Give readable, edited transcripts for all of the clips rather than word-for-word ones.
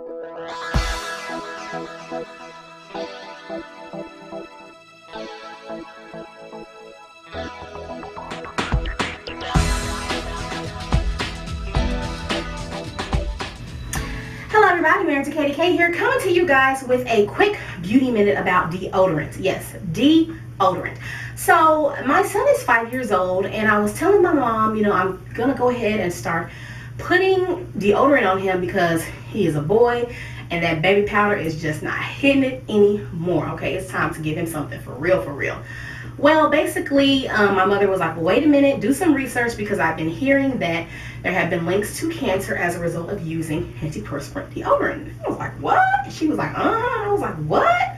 Hello everybody, Mary Katie K here, coming to you guys with a quick beauty minute about deodorant. Yes, deodorant. So my son is 5 years old, and I was telling my mom, I'm gonna go ahead and start putting deodorant on him because he is a boy and that baby powder is just not hitting it anymore. Okay, it's time to give him something for real, for real. Well, basically, my mother was like, well, wait a minute, do some research, because I've been hearing that there have been links to cancer as a result of using antiperspirant deodorant. I was like, what? She was like, I was like, what?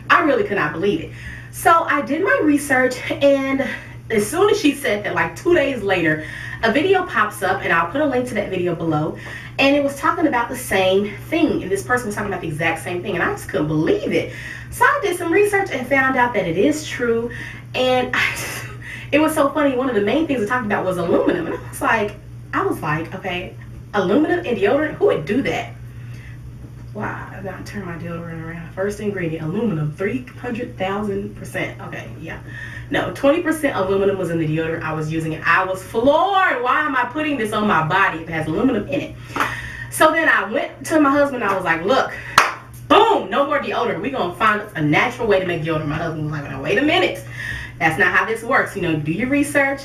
I really could not believe it. So I did my research, and as soon as she said that, like 2 days later, a video pops up, and I'll put a link to that video below, and it was talking about the same thing, and this person was talking about the exact same thing, and I just couldn't believe it. So I did some research and found out that it is true, and it was so funny. One of the main things we talked about was aluminum, and I was like, okay, aluminum in deodorant, who would do that? Wow, I gotta turn my deodorant around. First ingredient, aluminum, 300,000%. Okay, yeah. No, 20% aluminum was in the deodorant I was using, and I was floored. Why am I putting this on my body if it has aluminum in it? So then I went to my husband, I was like, look, boom, no more deodorant. We're gonna find a natural way to make deodorant. My husband was like, now wait a minute. That's not how this works. Do your research,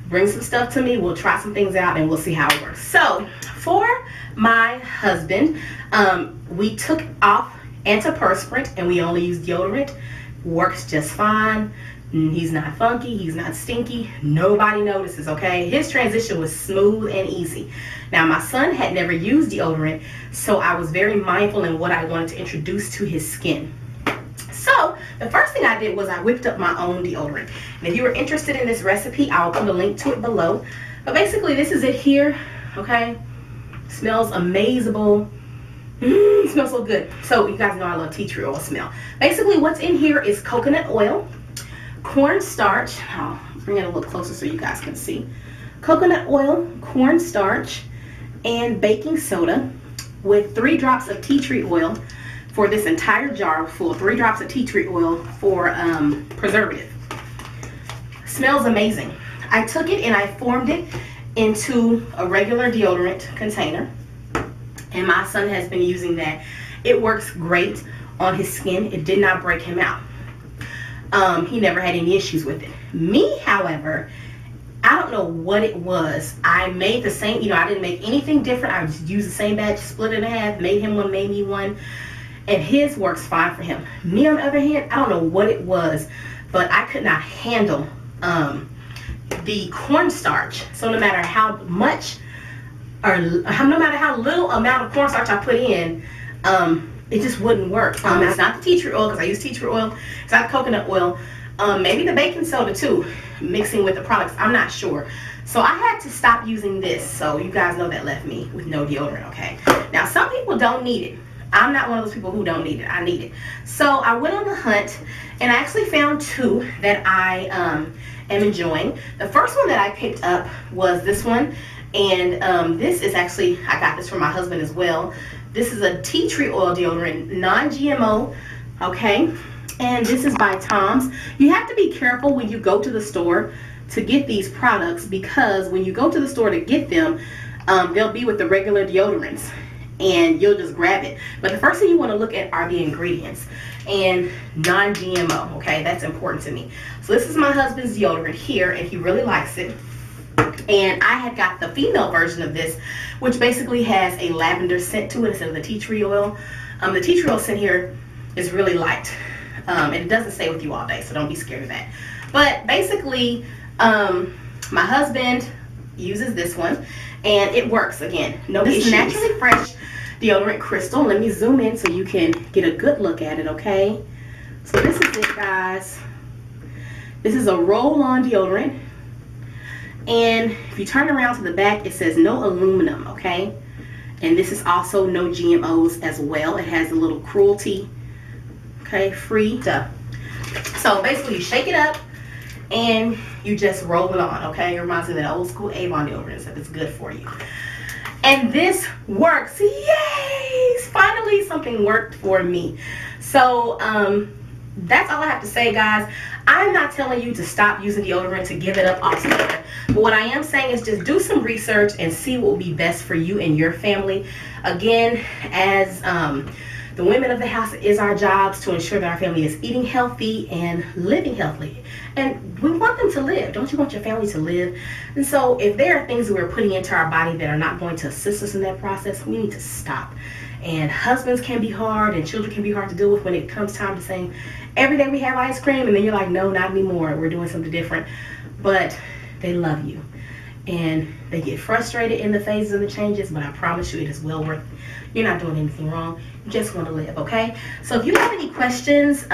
bring some stuff to me, we'll try some things out, and we'll see how it works. So for my husband, we took off antiperspirant and we only use deodorant. Works just fine. He's not funky, he's not stinky, nobody notices, okay? His transition was smooth and easy. Now my son had never used deodorant, so I was very mindful in what I wanted to introduce to his skin. So the first thing I did was I whipped up my own deodorant. And if you are interested in this recipe, I'll put a link to it below. But basically this is it here, okay? Smells amazable. Smells so good. So you guys know I love tea tree oil smell. Basically what's in here is coconut oil, cornstarch. I'll bring it a little closer so you guys can see. Coconut oil, cornstarch, and baking soda with 3 drops of tea tree oil for this entire jar full. 3 drops of tea tree oil for preservative. Smells amazing. I took it and I formed it into a regular deodorant container, and my son has been using that. It works great on his skin. It did not break him out. He never had any issues with it. Me, however, I don't know what it was. I made the same, I didn't make anything different. I just used the same batch, split it in half, made him one, made me one, and his works fine for him. Me, on the other hand, I don't know what it was, but I could not handle the cornstarch. So no matter how much, or no matter how little amount of cornstarch I put in, it just wouldn't work. It's not the tea tree oil, because I use tea tree oil. It's not coconut oil. Maybe the baking soda too, mixing with the products. I'm not sure. So I had to stop using this. So you guys know that left me with no deodorant, okay? Now some people don't need it. I'm not one of those people who don't need it. I need it. So I went on the hunt, and I actually found 2 that I am enjoying. The first one that I picked up was this one. And this is actually, I got this from my husband as well. This is a tea tree oil deodorant, non-GMO, okay? And this is by Tom's. You have to be careful when you go to the store to get these products, because when you go to the store to get them, they'll be with the regular deodorants, and you'll just grab it. But the first thing you want to look at are the ingredients, and non-GMO, okay? That's important to me. So this is my husband's deodorant here, and he really likes it. And I had got the female version of this, which basically has a lavender scent to it instead of the tea tree oil. The tea tree oil scent here is really light, and it doesn't stay with you all day, so don't be scared of that. But basically, my husband uses this one, and it works. Again, no issues. This is naturally fresh deodorant crystal. Let me zoom in so you can get a good look at it, okay? So this is it, guys. This is a roll-on deodorant. And if you turn around to the back, it says no aluminum, okay? And this is also no GMOs as well. It has a little cruelty, okay, free stuff. So basically you shake it up and you just roll it on, okay? It reminds me of that old school Avon deodorant, so it's good for you. And this works. Yay! Finally and worked for me. So that's all I have to say, guys. I'm not telling you to stop using deodorant, to give it up altogether. But what I am saying is just do some research and see what will be best for you and your family. Again, as the women of the house, it is our jobs to ensure that our family is eating healthy and living healthy. And we want them to live. Don't you want your family to live? And so if there are things that we're putting into our body that are not going to assist us in that process, we need to stop. And husbands can be hard and children can be hard to deal with when it comes time to saying, every day we have ice cream, and then you're like, no, not anymore. We're doing something different. But they love you. And they get frustrated in the phases and the changes, but I promise you it is well worth it. You're not doing anything wrong. You just want to live, okay? So if you have any questions,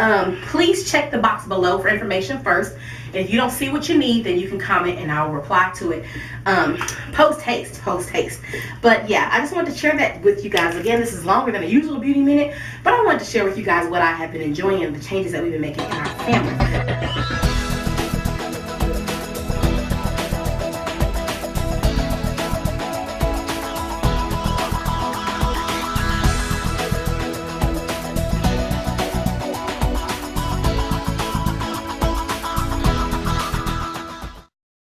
please check the box below for information first. And if you don't see what you need, then you can comment and I'll reply to it. Post haste. But yeah, I just wanted to share that with you guys. Again, this is longer than a usual beauty minute, but I wanted to share with you guys what I have been enjoying and the changes that we've been making in our family.